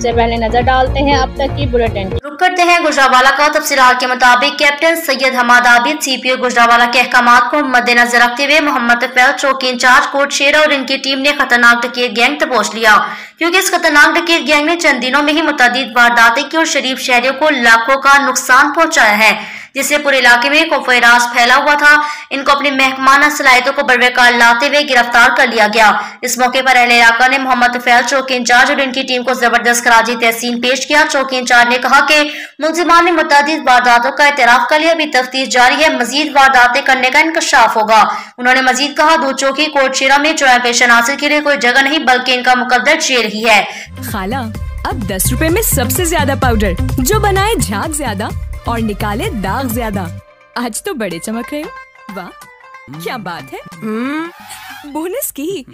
सबसे पहले नजर डालते हैं अब तक की बुलेटिन। रुक करते हैं गुजरावाला का। तफसीलात के मुताबिक कैप्टन सैयद हमाद आबिद सीपीओ गुजरावाला के अहकामात को मद्देनजर रखते हुए मोहम्मद फैल चौकी इंचार्ज कोट शेरा और इनकी टीम ने खतरनाक डकैत गैंग तपोश लिया, क्योंकि इस खतरनाक डकैत गैंग ने चंद दिनों में ही मुतअद्दिद वारदातें की और शरीफ शहरियों को लाखों का नुकसान पहुंचाया है, जिससे पूरे इलाके में खौफ-ए-राज फैला हुआ था। इनको अपनी महकमाना सलाहियतों को बरवकार लाते हुए गिरफ्तार कर लिया गया। इस मौके पर अहले इलाका ने मोहम्मद फैल चौकी इंचार्ज और इनकी टीम को जबरदस्त खराजी तहसीन पेश किया। चौकी इंचार्ज ने कहा कि मुलजिमान ने मुतअद्दिद वारदातों का एतराफ कर लिया, अभी तफ्तीश जारी है, मजीद वारदातें करने का इंकशाफ होगा। उन्होंने मजीद कहा, दूध चौकी कोटशेरा में चुराए पेशन हासिल के लिए कोई जगह नहीं बल्कि इनका मुकद्दर जेल ही है। खाला, अब 10 रुपए में सबसे ज्यादा पाउडर जो बनाए झाग ज्यादा और निकाले दाग ज्यादा। आज तो बड़े चमक रहे हो। वाह क्या बात है। बोनस की